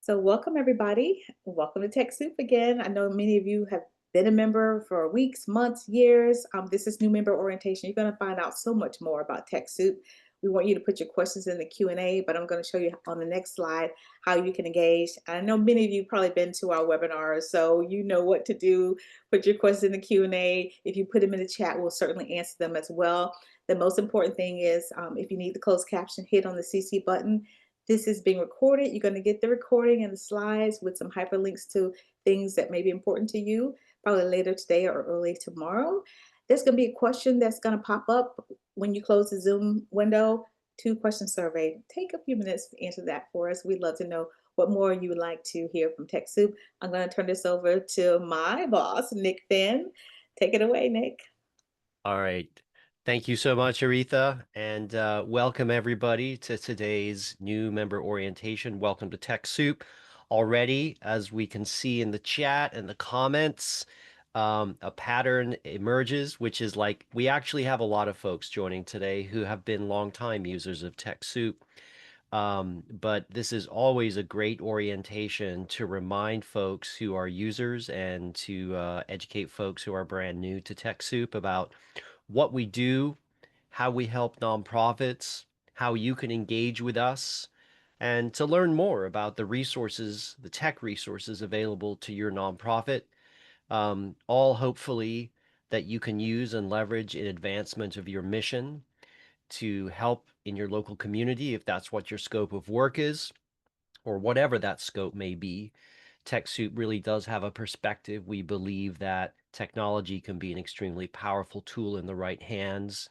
So, welcome everybody. Welcome to TechSoup again. I know many of you have been a member for weeks, months, years. This is new member orientation. You're going to find out so much more about TechSoup. We want you to put your questions in the Q&A, but I'm going to show you on the next slide how you can engage. I know many of you probably been to our webinars, so you know what to do. Put your questions in the Q&A. If you put them in the chat, we'll certainly answer them as well. The most important thing is if you need the closed caption, hit on the CC button. This is being recorded. You're going to get the recording and the slides with some hyperlinks to things that may be important to you, probably later today or early tomorrow. There's going to be a question that's going to pop up when you close the Zoom window. 2-question survey. Take a few minutes to answer that for us. We'd love to know what more you would like to hear from TechSoup. I'm going to turn this over to my boss, Nick Finn. Take it away, Nick. All right. Thank you so much, Aretha, and welcome everybody to today's new member orientation. Welcome to TechSoup. Already, as we can see in the chat and the comments, a pattern emerges, which is like we actually have a lot of folks joining today who have been longtime users of TechSoup. But this is always a great orientation to remind folks who are users and to educate folks who are brand new to TechSoup about what we do, how we help nonprofits, how you can engage with us, and to learn more about the resources, the tech resources available to your nonprofit, all hopefully that you can use and leverage in advancement of your mission to help in your local community if that's what your scope of work is, or whatever that scope may be. TechSoup really does have a perspective. We believe that technology can be an extremely powerful tool in the right hands.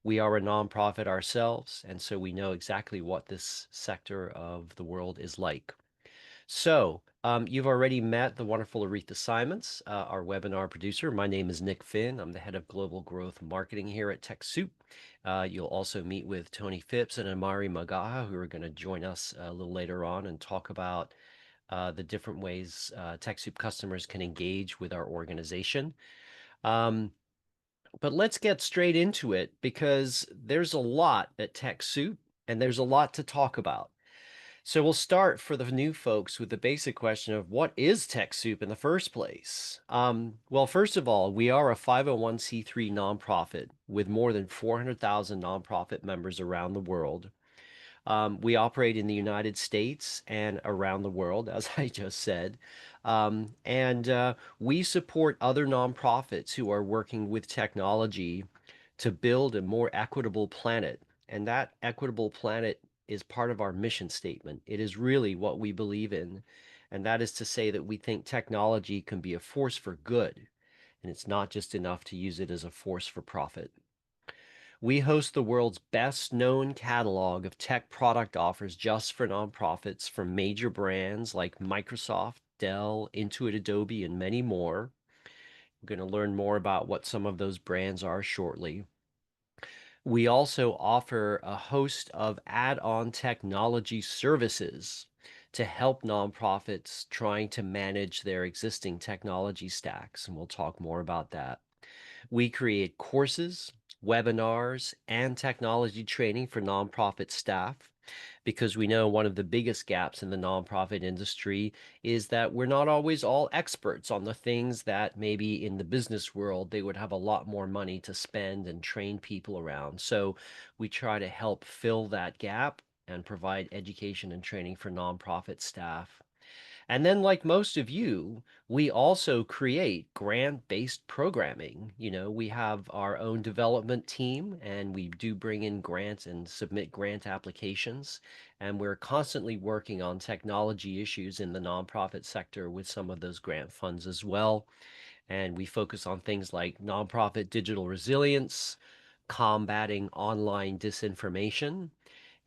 We are a nonprofit ourselves, and so we know exactly what this sector of the world is like. So, you've already met the wonderful Aretha Simons, our webinar producer. My name is Nick Finn. I'm the head of global growth marketing here at TechSoup. You'll also meet with Tony Phipps and Amari Magaha, who are going to join us a little later on and talk about the different ways TechSoup customers can engage with our organization. But let's get straight into it because there's a lot at TechSoup and there's a lot to talk about. So we'll start for the new folks with the basic question of what is TechSoup in the first place? Well, first of all, we are a 501c3 nonprofit with more than 400,000 nonprofit members around the world. We operate in the United States and around the world, as I just said. And we support other nonprofits who are working with technology to build a more equitable planet. And that equitable planet is part of our mission statement. It is really what we believe in. And that is to say that we think technology can be a force for good. And it's not just enough to use it as a force for profit. We host the world's best known catalog of tech product offers just for nonprofits from major brands like Microsoft, Dell, Intuit, Adobe, and many more. We're going to learn more about what some of those brands are shortly. We also offer a host of add-on technology services to help nonprofits trying to manage their existing technology stacks, and we'll talk more about that. We create courses, webinars, and technology training for nonprofit staff because we know one of the biggest gaps in the nonprofit industry is that we're not always all experts on the things that maybe in the business world they would have a lot more money to spend and train people around. So we try to help fill that gap and provide education and training for nonprofit staff. And then, like most of you, we also create grant-based programming. You know, we have our own development team and we do bring in grants and submit grant applications. And we're constantly working on technology issues in the nonprofit sector with some of those grant funds as well. And we focus on things like nonprofit digital resilience, combating online disinformation,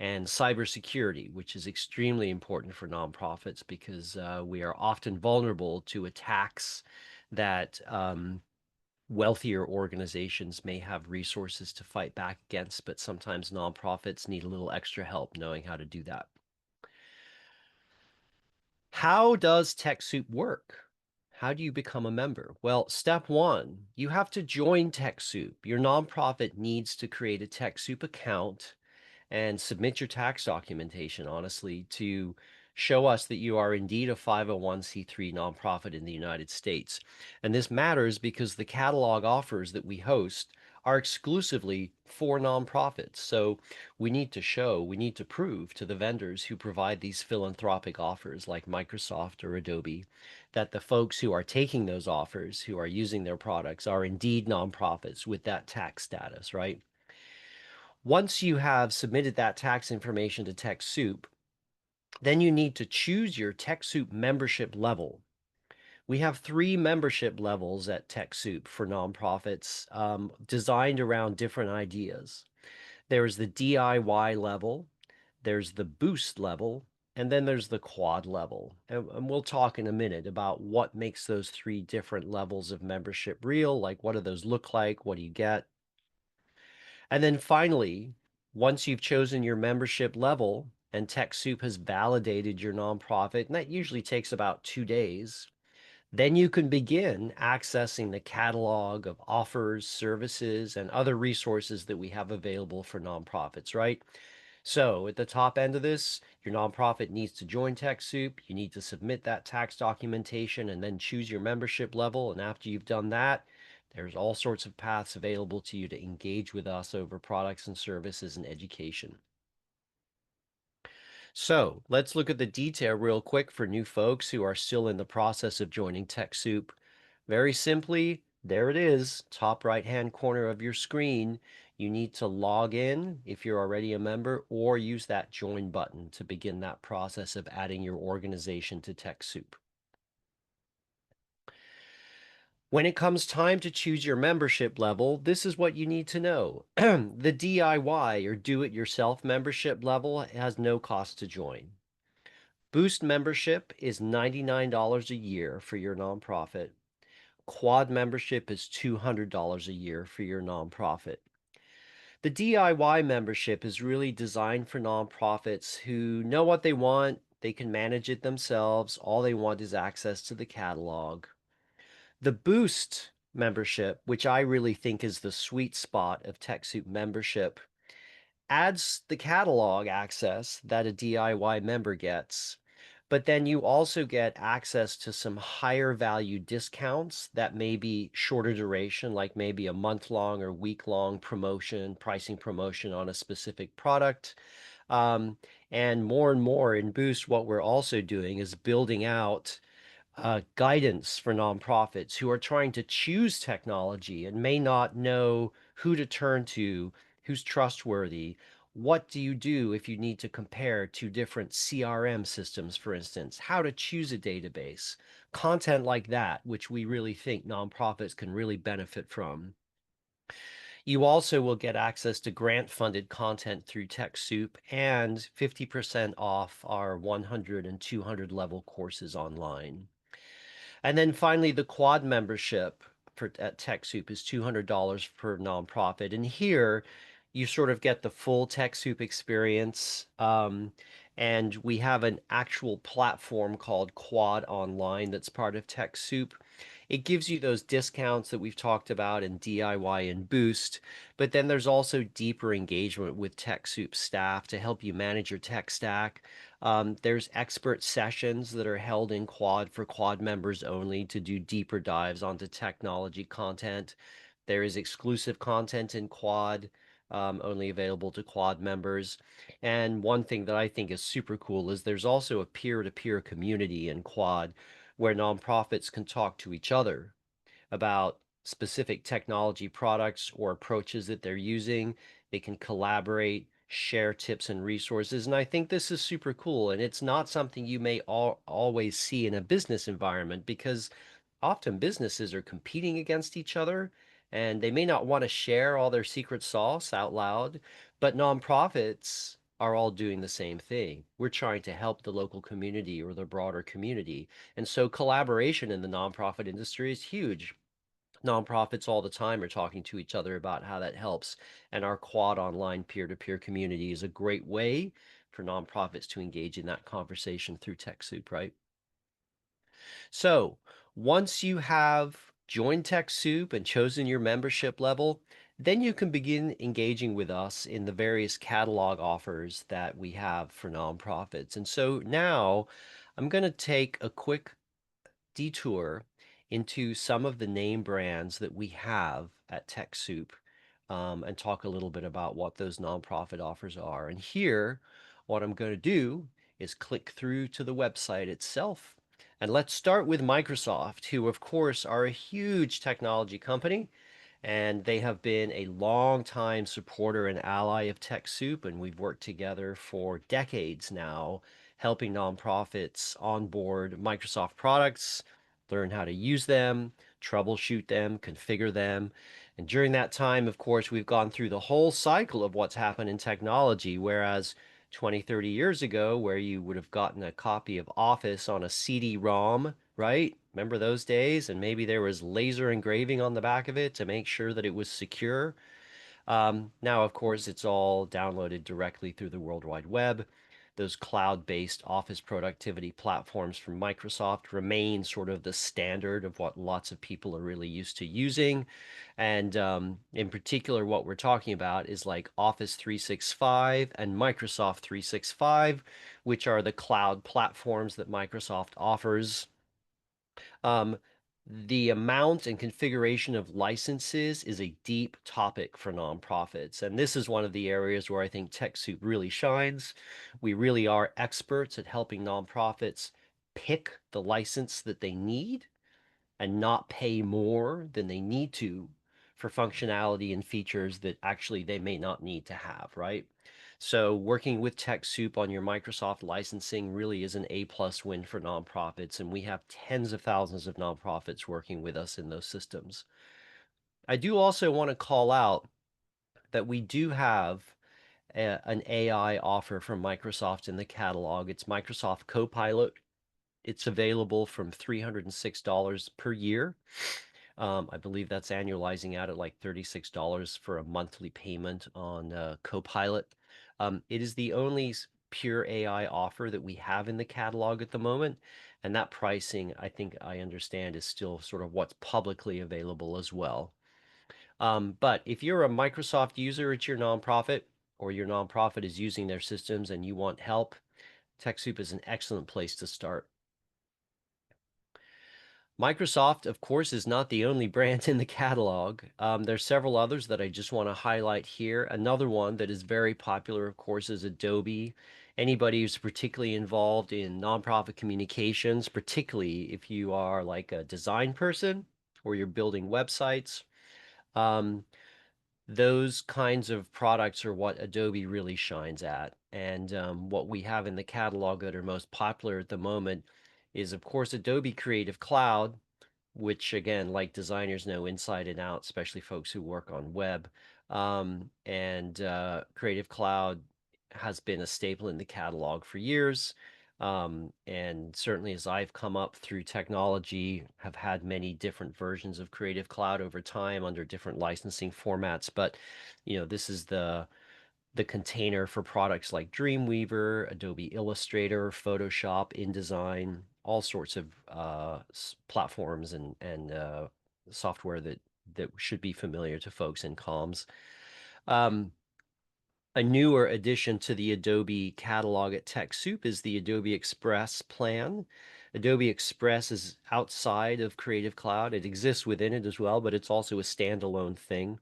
and cybersecurity, which is extremely important for nonprofits because we are often vulnerable to attacks that wealthier organizations may have resources to fight back against, but sometimes nonprofits need a little extra help knowing how to do that. How does TechSoup work? How do you become a member? Well, step one, you have to join TechSoup. Your nonprofit needs to create a TechSoup account and submit your tax documentation, honestly, to show us that you are indeed a 501c3 nonprofit in the United States. And this matters because the catalog offers that we host are exclusively for nonprofits. So we need to prove to the vendors who provide these philanthropic offers like Microsoft or Adobe that the folks who are taking those offers, who are using their products, are indeed nonprofits with that tax status, right? Once you have submitted that tax information to TechSoup, then you need to choose your TechSoup membership level. We have three membership levels at TechSoup for nonprofits designed around different ideas. There's the DIY level, there's the boost level, and then there's the quad level. And we'll talk in a minute about what makes those three different levels of membership real, like what do those look like, what do you get? And then finally, once you've chosen your membership level and TechSoup has validated your nonprofit, and that usually takes about 2 days, then you can begin accessing the catalog of offers, services, and other resources that we have available for nonprofits, right? So at the top end of this, your nonprofit needs to join TechSoup. You need to submit that tax documentation and then choose your membership level. And after you've done that, there's all sorts of paths available to you to engage with us over products and services and education. So let's look at the detail real quick for new folks who are still in the process of joining TechSoup. Very simply, there it is, top right-hand corner of your screen. You need to log in if you're already a member or use that join button to begin that process of adding your organization to TechSoup. When it comes time to choose your membership level, this is what you need to know. The DIY or do-it-yourself membership level has no cost to join. Boost membership is $99 a year for your nonprofit. Quad membership is $200 a year for your nonprofit. The DIY membership is really designed for nonprofits who know what they want, they can manage it themselves, all they want is access to the catalog. The Boost membership, which I really think is the sweet spot of TechSoup membership, adds the catalog access that a DIY member gets, but then you also get access to some higher value discounts that may be shorter duration, like maybe a month-long or week-long promotion, pricing promotion on a specific product. Um, and more in Boost, what we're also doing is building out guidance for nonprofits who are trying to choose technology and may not know who to turn to, who's trustworthy. What do you do if you need to compare two different CRM systems, for instance? How to choose a database? Content like that, which we really think nonprofits can really benefit from. You also will get access to grant-funded content through TechSoup and 50% off our 100 and 200 level courses online. And then finally, the quad membership at TechSoup is $200 per nonprofit. And here you sort of get the full TechSoup experience. And we have an actual platform called Quad Online that's part of TechSoup. It gives you those discounts that we've talked about in DIY and Boost, but then there's also deeper engagement with TechSoup staff to help you manage your tech stack. There's expert sessions that are held in Quad for Quad members only to do deeper dives onto technology content. There is exclusive content in Quad, only available to Quad members. And one thing that I think is super cool is there's also a peer-to-peer community in Quad where nonprofits can talk to each other about specific technology products or approaches that they're using. They can collaborate, share tips and resources. And I think this is super cool. And it's not something you may always see in a business environment because often businesses are competing against each other and they may not want to share all their secret sauce out loud, but nonprofits are all doing the same thing. We're trying to help the local community or the broader community. And so collaboration in the nonprofit industry is huge. Nonprofits all the time are talking to each other about how that helps. And our Quad Online peer-to-peer community is a great way for nonprofits to engage in that conversation through TechSoup, right? So once you have joined TechSoup and chosen your membership level, Then you can begin engaging with us in the various catalog offers that we have for nonprofits. And so now I'm going to take a quick detour into some of the name brands that we have at TechSoup, and talk a little bit about what those nonprofit offers are. And here, what I'm going to do is click through to the website itself. And let's start with Microsoft, who, of course, are a huge technology company, and they have been a long-time supporter and ally of TechSoup, and we've worked together for decades now, helping nonprofits onboard Microsoft products, learn how to use them, troubleshoot them, configure them. And during that time, of course, we've gone through the whole cycle of what's happened in technology, whereas 20, 30 years ago, where you would have gotten a copy of Office on a CD-ROM, right? Remember those days? And maybe there was laser engraving on the back of it to make sure that it was secure. Now, of course, it's all downloaded directly through the World Wide Web. Those cloud-based office productivity platforms from Microsoft remain sort of the standard of what lots of people are really used to using. And in particular, what we're talking about is like Office 365 and Microsoft 365, which are the cloud platforms that Microsoft offers. um, the amount and configuration of licenses is a deep topic for nonprofits. And this is one of the areas where I think TechSoup really shines. We really are experts at helping nonprofits pick the license that they need and not pay more than they need to for functionality and features that actually they may not need to have, right? So working with TechSoup on your Microsoft licensing really is an A+ win for nonprofits, and we have tens of thousands of nonprofits working with us in those systems. I do also want to call out that we do have an AI offer from Microsoft in the catalog. It's Microsoft Copilot. It's available from $306 per year. I believe that's annualizing out at like $36 for a monthly payment on Copilot. It is the only pure AI offer that we have in the catalog at the moment. And that pricing, I think I understand, is still sort of what's publicly available as well. But if you're a Microsoft user at your nonprofit, or your nonprofit is using their systems and you want help, TechSoup is an excellent place to start. Microsoft, of course, is not the only brand in the catalog. There's several others that I just want to highlight here. Another one that is very popular, of course, is Adobe. Anybody who's particularly involved in nonprofit communications, particularly if you are like a design person or you're building websites, um, those kinds of products are what Adobe really shines at. And what we have in the catalog that are most popular at the moment is, of course, Adobe Creative Cloud, which again, like designers know inside and out, especially folks who work on web. And Creative Cloud has been a staple in the catalog for years. And certainly as I've come up through technology, have had many different versions of Creative Cloud over time under different licensing formats. But, this is the container for products like Dreamweaver, Adobe Illustrator, Photoshop, InDesign, all sorts of platforms and software that should be familiar to folks in comms. Um, a newer addition to the Adobe catalog at TechSoup is the Adobe Express plan. Adobe Express is outside of Creative Cloud. It exists within it as well, but it's also a standalone thing.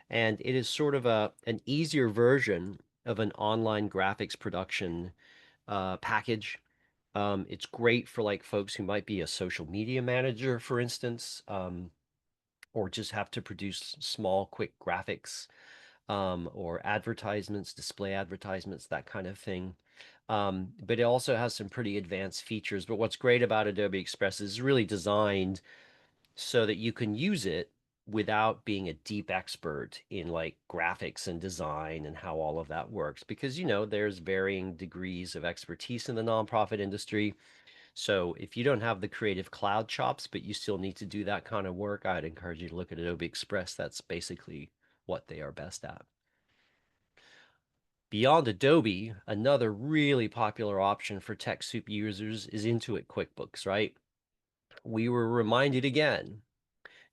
And it is sort of an easier version of an online graphics production package. It's great for like folks who might be a social media manager, for instance, or just have to produce small, quick graphics, or advertisements, display advertisements, that kind of thing. But it also has some pretty advanced features. But what's great about Adobe Express is really designed so that you can use it without being a deep expert in like graphics and design and how all of that works, because there's varying degrees of expertise in the nonprofit industry. So if you don't have the Creative Cloud chops but you still need to do that kind of work, I'd encourage you to look at Adobe Express. That's basically what they are best at. Beyond Adobe, another really popular option for TechSoup users is Intuit QuickBooks, right? We were reminded again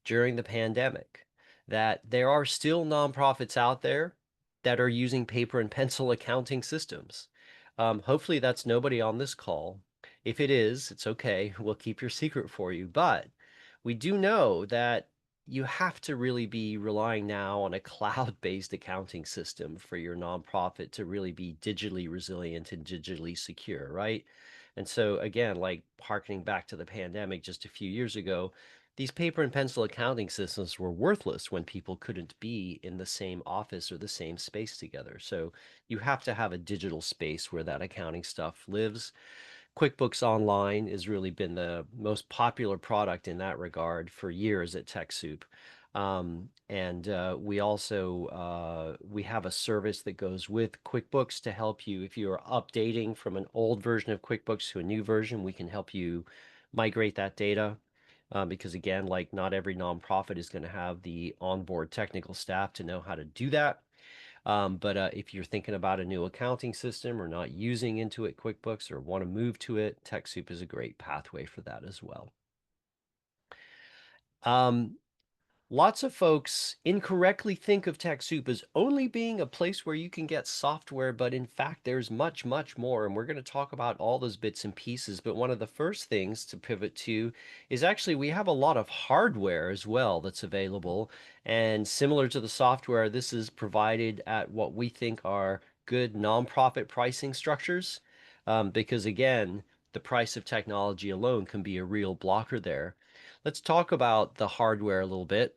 during the pandemic that there are still nonprofits out there that are using paper and pencil accounting systems. Hopefully, that's nobody on this call. If it is, it's okay. We'll keep your secret for you. But we do know that you have to really be relying now on a cloud-based accounting system for your nonprofit to really be digitally resilient and digitally secure, right? And so again, like harkening back to the pandemic just a few years ago, these paper and pencil accounting systems were worthless when people couldn't be in the same office or the same space together. So you have to have a digital space where that accounting stuff lives. QuickBooks Online has really been the most popular product in that regard for years at TechSoup. And we also we have a service that goes with QuickBooks to help you if you're updating from an old version of QuickBooks to a new version. We can help you migrate that data. Because again, like not every nonprofit is going to have the onboard technical staff to know how to do that. But if you're thinking about a new accounting system or not using Intuit QuickBooks or want to move to it, TechSoup is a great pathway for that as well. Um, Lots of folks incorrectly think of TechSoup as only being a place where you can get software, but in fact, there's much, much more. And we're going to talk about all those bits and pieces. But one of the first things to pivot to is actually we have a lot of hardware as well that's available. And similar to the software, this is provided at what we think are good nonprofit pricing structures. Because again, the price of technology alone can be a real blocker there. Let's talk about the hardware a little bit.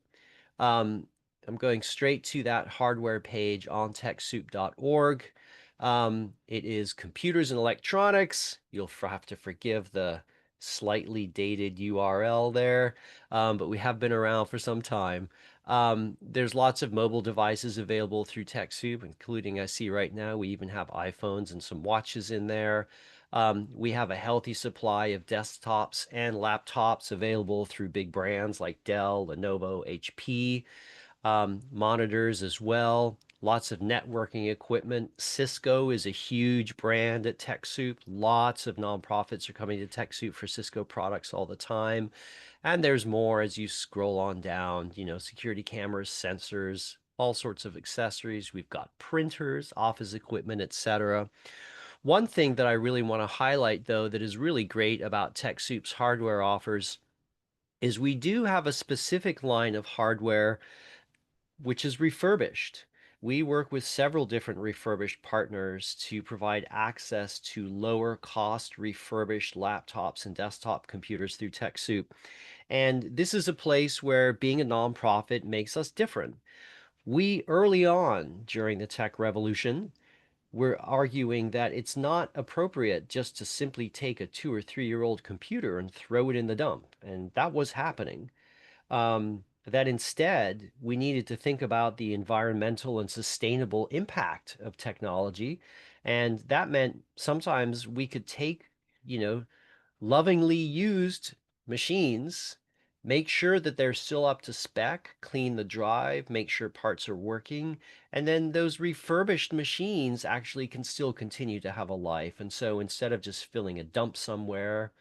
Um, I'm going straight to that hardware page on TechSoup.org. It is computers and electronics. You'll have to forgive the slightly dated URL there, but we have been around for some time. There's lots of mobile devices available through TechSoup, including I see right now, we even have iPhones and some watches in there. We have a healthy supply of desktops and laptops available through big brands like Dell, Lenovo, HP, monitors as well. Lots of networking equipment. Cisco is a huge brand at TechSoup. Lots of nonprofits are coming to TechSoup for Cisco products all the time. And there's more as you scroll on down, security cameras, sensors, all sorts of accessories. We've got printers, office equipment, etc. One thing that I really want to highlight, though, that is really great about TechSoup's hardware offers is we do have a specific line of hardware which is refurbished. We work with several different refurbished partners to provide access to lower cost refurbished laptops and desktop computers through TechSoup. And this is a place where being a nonprofit makes us different. We early on during the tech revolution we're arguing that it's not appropriate just to simply take a 2 or 3 year old computer and throw it in the dump. And that was happening. That instead, we needed to think about the environmental and sustainable impact of technology. And that meant sometimes we could take, you know, lovingly used machines, make sure that they're still up to spec, clean the drive, make sure parts are working, and then those refurbished machines actually can still continue to have a life. And so instead of just filling a dump somewhere,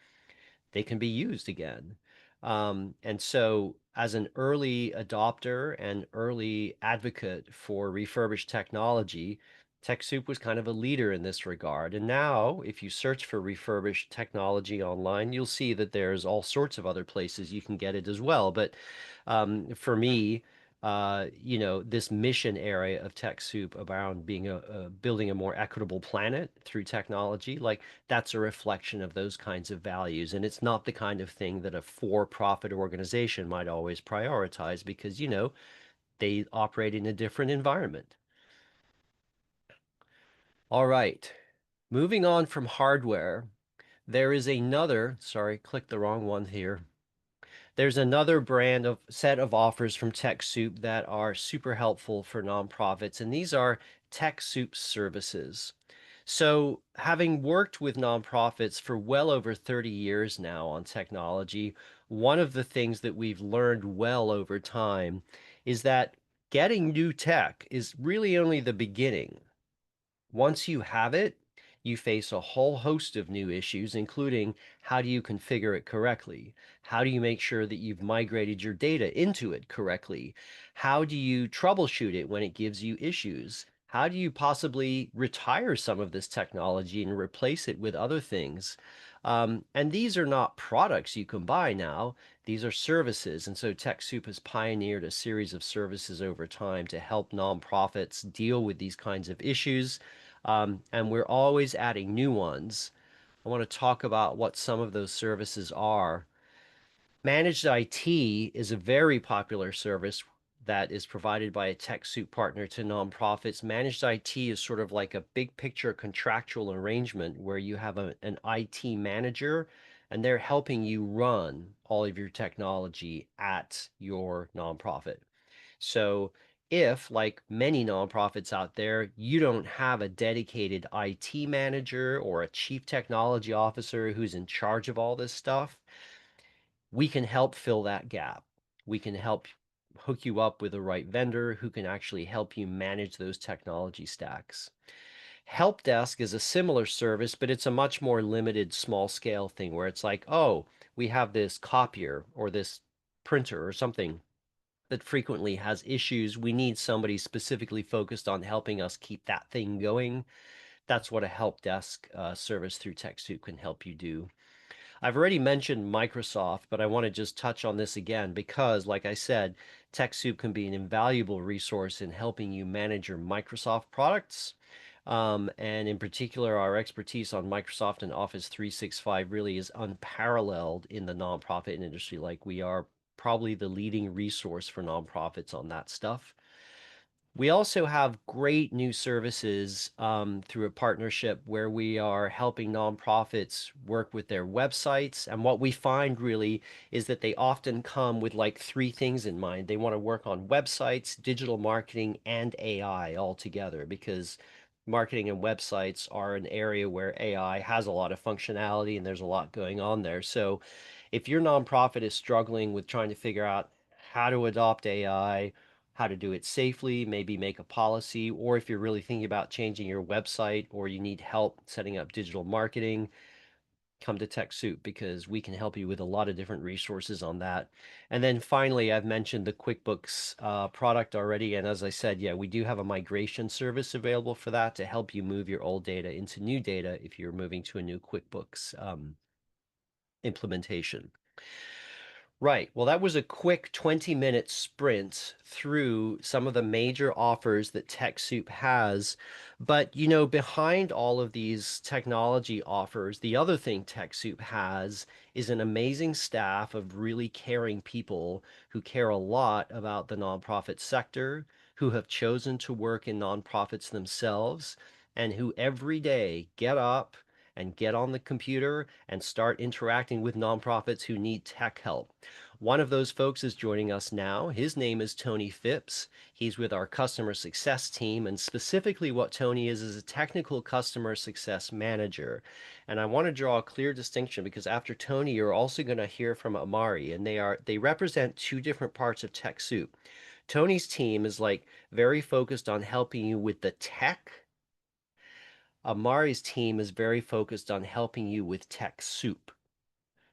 they can be used again. And so, as an early adopter and early advocate for refurbished technology, TechSoup was kind of a leader in this regard. And now, if you search for refurbished technology online, you'll see that there's all sorts of other places you can get it as well. But for me, this mission area of TechSoup around being building a more equitable planet through technology, like that's a reflection of those kinds of values. And it's not the kind of thing that a for-profit organization might always prioritize because, they operate in a different environment. All right, moving on from hardware, there is another, sorry, clicked the wrong one here. There's another brand of set of offers from TechSoup that are super helpful for nonprofits, and these are TechSoup services. So, having worked with nonprofits for well over 30 years now on technology, one of the things that we've learned well over time is that getting new tech is really only the beginning. Once you have it, you face a whole host of new issues, including how do you configure it correctly? How do you make sure that you've migrated your data into it correctly? How do you troubleshoot it when it gives you issues? How do you possibly retire some of this technology and replace it with other things? And these are not products you can buy now. These are services. And so TechSoup has pioneered a series of services over time to help nonprofits deal with these kinds of issues. And we're always adding new ones. I want to talk about what some of those services are. Managed IT is a very popular service that is provided by a TechSoup partner to nonprofits. Managed IT is sort of like a big picture contractual arrangement where you have an IT manager and they're helping you run all of your technology at your nonprofit. So if, like many nonprofits out there, you don't have a dedicated IT manager or a chief technology officer who's in charge of all this stuff, we can help fill that gap. We can help hook you up with the right vendor who can actually help you manage those technology stacks. Help desk is a similar service, but it's a much more limited small scale thing where it's like, oh, we have this copier or this printer or something that frequently has issues. We need somebody specifically focused on helping us keep that thing going. That's what a help desk service through TechSoup can help you do. I've already mentioned Microsoft, but I want to just touch on this again because, like I said, TechSoup can be an invaluable resource in helping you manage your Microsoft products. And in particular, our expertise on Microsoft and Office 365 really is unparalleled in the nonprofit industry. Like we are probably the leading resource for nonprofits on that stuff. We also have great new services through a partnership where we are helping nonprofits work with their websites. And what we find really is that they often come with like three things in mind. They want to work on websites, digital marketing, and AI all together because marketing and websites are an area where AI has a lot of functionality and there's a lot going on there. So if your nonprofit is struggling with trying to figure out how to adopt AI, how to do it safely, maybe make a policy, or if you're really thinking about changing your website or you need help setting up digital marketing, come to TechSoup because we can help you with a lot of different resources on that. And then finally, I've mentioned the QuickBooks product already. And as I said, yeah, we do have a migration service available for that to help you move your old data into new data if you're moving to a new QuickBooks implementation. Right. Well, that was a quick 20-minute sprint through some of the major offers that TechSoup has. But, behind all of these technology offers, the other thing TechSoup has is an amazing staff of really caring people who care a lot about the nonprofit sector, who have chosen to work in nonprofits themselves, and who every day get up and get on the computer and start interacting with nonprofits who need tech help. One of those folks is joining us now. His name is Tony Phipps. He's with our customer success team, and specifically what Tony is a technical customer success manager. And I want to draw a clear distinction because after Tony, you're also going to hear from Amari, and they represent two different parts of TechSoup. Tony's team is like very focused on helping you with the tech. Amari's team is very focused on helping you with TechSoup.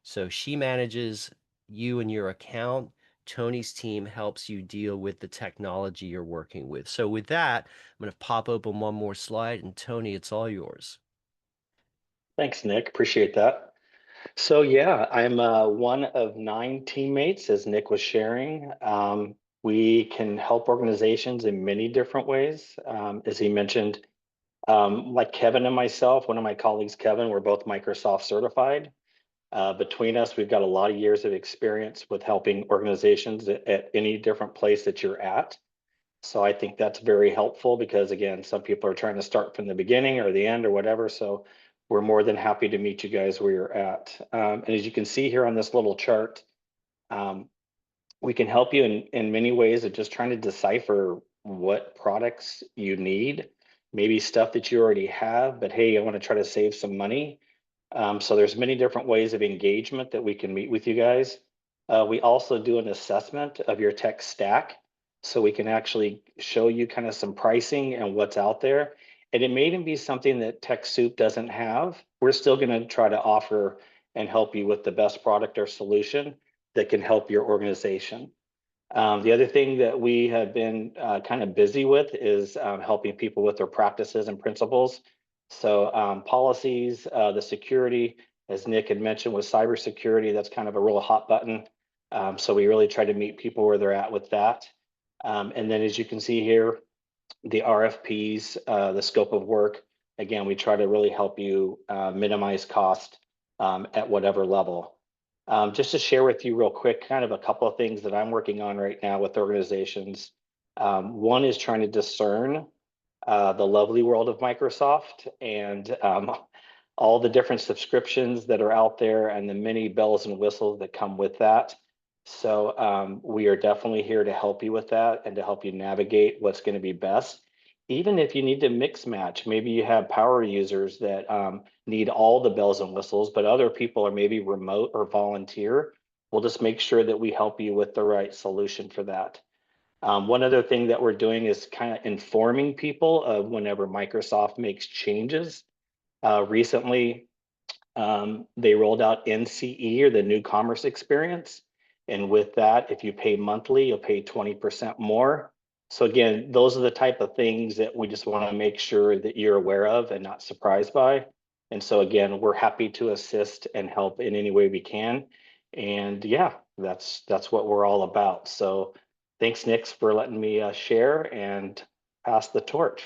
So she manages you and your account. Tony's team helps you deal with the technology you're working with. So with that, I'm going to pop open one more slide and Tony, it's all yours. Thanks, Nick. Appreciate that. So yeah, I'm one of nine teammates, as Nick was sharing. We can help organizations in many different ways. As he mentioned, like Kevin and myself, one of my colleagues, Kevin, we're both Microsoft certified. Between us, we've got a lot of years of experience with helping organizations at any different place that you're at. So I think that's very helpful because again, some people are trying to start from the beginning or the end or whatever. So we're more than happy to meet you guys where you're at. And as you can see here on this little chart, um, we can help you in many ways of just trying to decipher what products you need, maybe stuff that you already have, but hey, I want to try to save some money. So there's many different ways of engagement that we can meet with you guys. We also do an assessment of your tech stack, so we can actually show you kind of some pricing and what's out there. and it may even be something that TechSoup doesn't have. We're still going to try to offer and help you with the best product or solution that can help your organization. The other thing that we have been kind of busy with is helping people with their practices and principles. So policies, the security, as Nick had mentioned, with cybersecurity, that's kind of a real hot button. So we really try to meet people where they're at with that. And then as you can see here, the RFPs, the scope of work, again, we try to really help you minimize cost at whatever level. Just to share with you real quick, kind of a couple of things that I'm working on right now with organizations. One is trying to discern the lovely world of Microsoft and all the different subscriptions that are out there and the many bells and whistles that come with that. So we are definitely here to help you with that and to help you navigate what's going to be best. Even if you need to mix match, maybe you have power users that need all the bells and whistles, but other people are maybe remote or volunteer. We'll just make sure that we help you with the right solution for that. One other thing that we're doing is kind of informing people of whenever Microsoft makes changes. Recently, they rolled out NCE, or the new commerce experience. And with that, if you pay monthly, you'll pay 20% more. So again, those are the type of things that we just want to make sure that you're aware of and not surprised by. And so again, we're happy to assist and help in any way we can. And yeah, that's what we're all about. So thanks, Nick, for letting me share and pass the torch.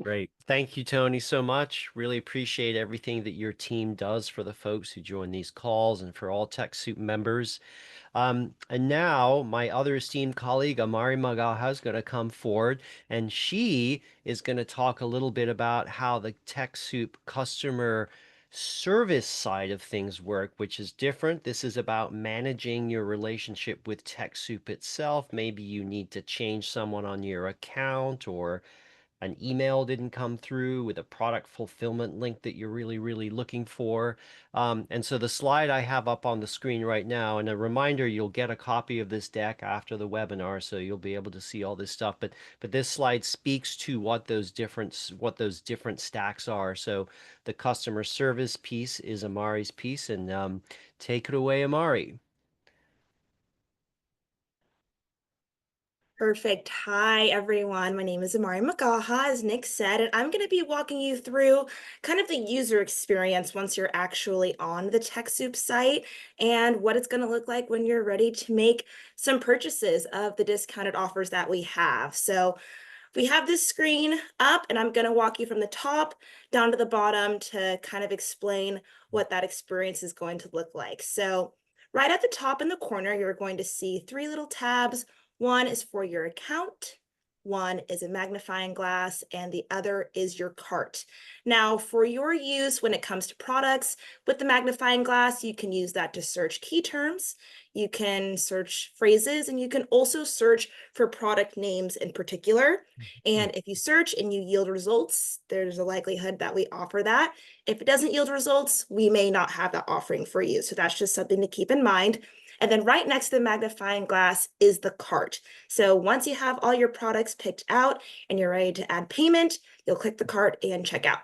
Great. Thank you, Tony, so much. Really appreciate everything that your team does for the folks who join these calls and for all TechSoup members. And now my other esteemed colleague, Amari Magaha, is going to come forward, and she is going to talk a little bit about how the TechSoup customer service side of things work, which is different. This is about managing your relationship with TechSoup itself. Maybe you need to change someone on your account, or an email didn't come through with a product fulfillment link that you're really, really looking for. And so the slide I have up on the screen right now, and a reminder, you'll get a copy of this deck after the webinar, so you'll be able to see all this stuff. But this slide speaks to what those different stacks are. So the customer service piece is Amari's piece, and take it away, Amari. Perfect. Hi, everyone. My name is Amari Magaha, as Nick said, and I'm going to be walking you through kind of the user experience once you're actually on the TechSoup site and what it's going to look like when you're ready to make some purchases of the discounted offers that we have. So we have this screen up, and I'm going to walk you from the top down to the bottom to kind of explain what that experience is going to look like. So right at the top in the corner, you're going to see three little tabs. One is for your account, one is a magnifying glass, and the other is your cart. Now, for your use when it comes to products, with the magnifying glass, you can use that to search key terms, you can search phrases, and you can also search for product names in particular. And if you search and you yield results, there's a likelihood that we offer that. If it doesn't yield results, we may not have that offering for you. So that's just something to keep in mind. And then right next to the magnifying glass is the cart. So once you have all your products picked out and you're ready to add payment, you'll click the cart and check out.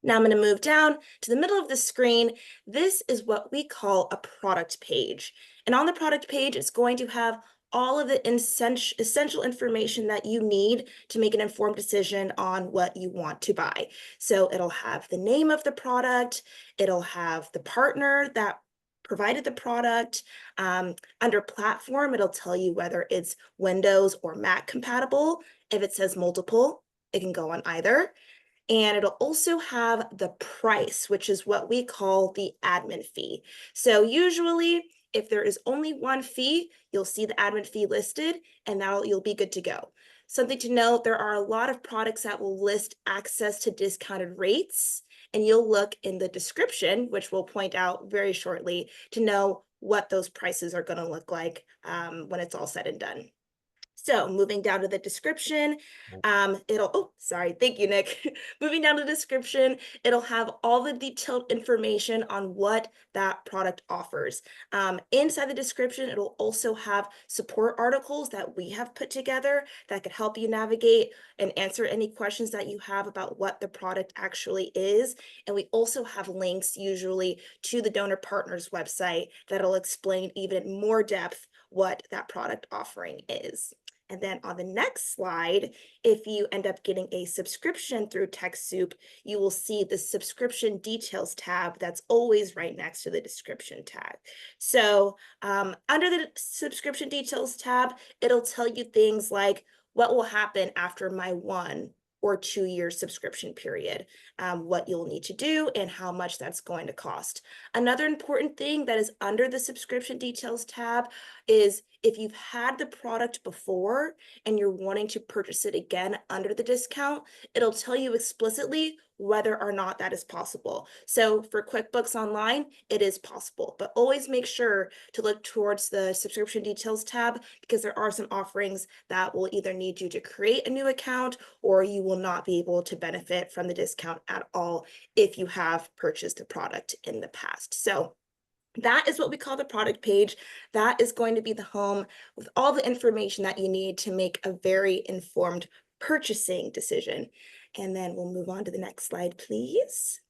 Now I'm going to move down to the middle of the screen. This is what we call a product page. And on the product page, it's going to have all of the essential information that you need to make an informed decision on what you want to buy. So it'll have the name of the product, it'll have the partner that provided the product. Under platform, it'll tell you whether it's Windows or Mac compatible. If it says multiple, it can go on either. And it'll also have the price, which is what we call the admin fee. So usually, if there is only one fee, you'll see the admin fee listed, and you'll be good to go. Something to note, there are a lot of products that will list access to discounted rates, and you'll look in the description, which we'll point out very shortly, to know what those prices are going to look like when it's all said and done. So moving down to the description, thank you, Nick. Moving down to the description, it'll have all the detailed information on what that product offers. Inside the description, it'll also have support articles that we have put together that could help you navigate and answer any questions that you have about what the product actually is. And we also have links usually to the donor partners website that'll explain even in more depth what that product offering is. And then on the next slide, if you end up getting a subscription through TechSoup, you will see the subscription details tab that's always right next to the description tag. So under the subscription details tab, it'll tell you things like what will happen after my 1 or 2 year subscription period, what you'll need to do and how much that's going to cost. Another important thing that is under the subscription details tab is if you've had the product before and you're wanting to purchase it again under the discount, it'll tell you explicitly whether or not that is possible. So for QuickBooks Online, it is possible, but always make sure to look towards the subscription details tab because there are some offerings that will either need you to create a new account or you will not be able to benefit from the discount at all if you have purchased a product in the past. So that is what we call the product page. That is going to be the home with all the information that you need to make a very informed purchasing decision. And then we'll move on to the next slide, please.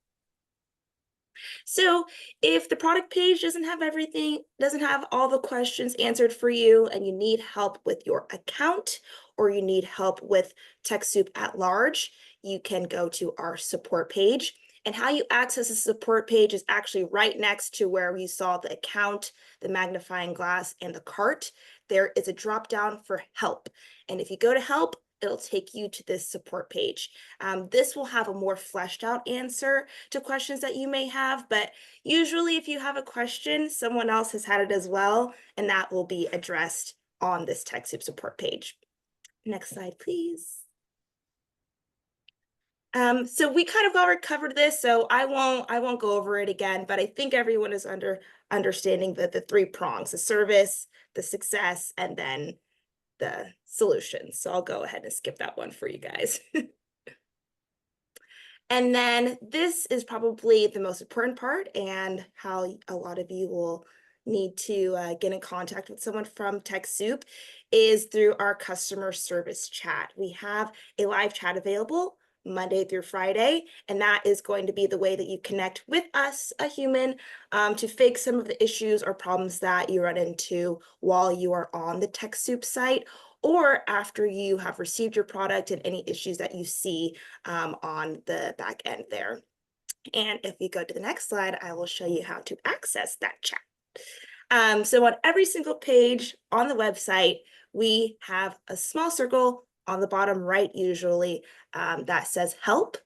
So if the product page doesn't have everything, doesn't have all the questions answered for you, and you need help with your account or you need help with TechSoup at large, you can go to our support page. And how you access the support page is actually right next to where we saw the account, the magnifying glass, and the cart. There is a drop down for help. And if you go to help, it'll take you to this support page. This will have a more fleshed out answer to questions that you may have, but usually if you have a question, someone else has had it as well, and that will be addressed on this TechSoup support page. Next slide, please. So we kind of already covered this, so I won't go over it again, but I think everyone is understanding the 3 prongs: the service, the success, and then the solutions. So I'll go ahead and skip that one for you guys. And then this is probably the most important part and how a lot of you will need to get in contact with someone from TechSoup is through our customer service chat. We have a live chat available Monday through Friday, and that is going to be the way that you connect with us, a human, to fix some of the issues or problems that you run into while you are on the TechSoup site or after you have received your product and any issues that you see on the back end there. And if we go to the next slide, I will show you how to access that chat. So on every single page on the website, we have a small circle on the bottom right usually that says help.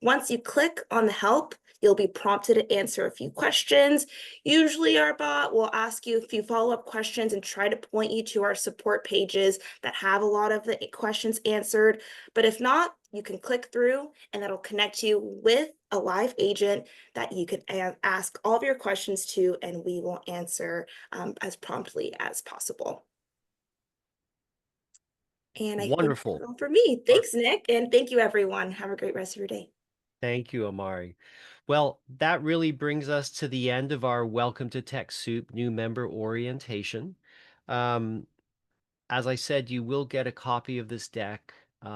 Once you click on the help, you'll be prompted to answer a few questions. Usually our bot will ask you a few follow-up questions and try to point you to our support pages that have a lot of the questions answered. But if not, you can click through and that'll connect you with a live agent that you can ask all of your questions to, and we will answer as promptly as possible. And I think Wonderful. that's all for me. Thanks, Nick, and thank you, everyone. Have a great rest of your day. Thank you, Amari. Well, that really brings us to the end of our Welcome to TechSoup new member orientation. Um, as I said, you will get a copy of this deck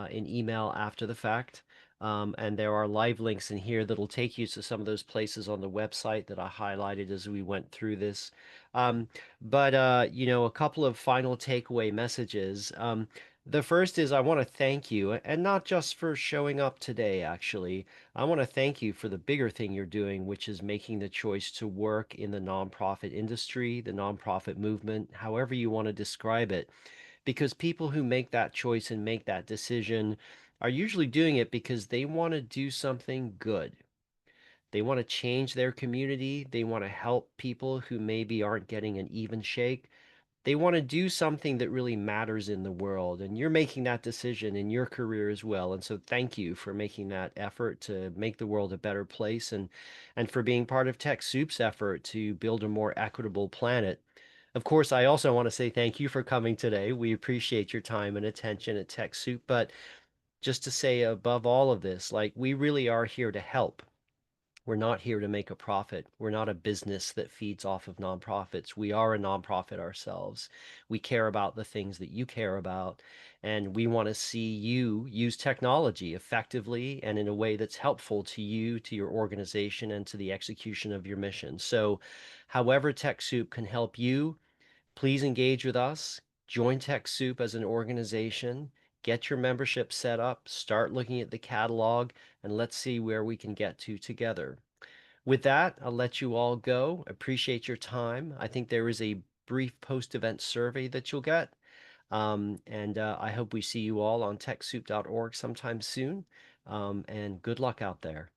in email after the fact. And there are live links in here that'll take you to some of those places on the website that I highlighted as we went through this. A couple of final takeaway messages. The first is I want to thank you, and not just for showing up today, actually. I want to thank you for the bigger thing you're doing, which is making the choice to work in the nonprofit industry, the nonprofit movement, however you want to describe it. Because people who make that choice and make that decision are usually doing it because they want to do something good. They want to change their community. They want to help people who maybe aren't getting an even shake. They want to do something that really matters in the world. And you're making that decision in your career as well. And so thank you for making that effort to make the world a better place and for being part of TechSoup's effort to build a more equitable planet. Of course, I also want to say thank you for coming today. We appreciate your time and attention at TechSoup. But just to say above all of this, like we really are here to help. We're not here to make a profit. We're not a business that feeds off of nonprofits. We are a nonprofit ourselves. We care about the things that you care about, and we want to see you use technology effectively and in a way that's helpful to you, to your organization, and to the execution of your mission. So, however TechSoup can help you, please engage with us. Join TechSoup as an organization. Get your membership set up, start looking at the catalog, and let's see where we can get to together. With that, I'll let you all go. Appreciate your time. I think there is a brief post-event survey that you'll get. And I hope we see you all on TechSoup.org sometime soon. And good luck out there.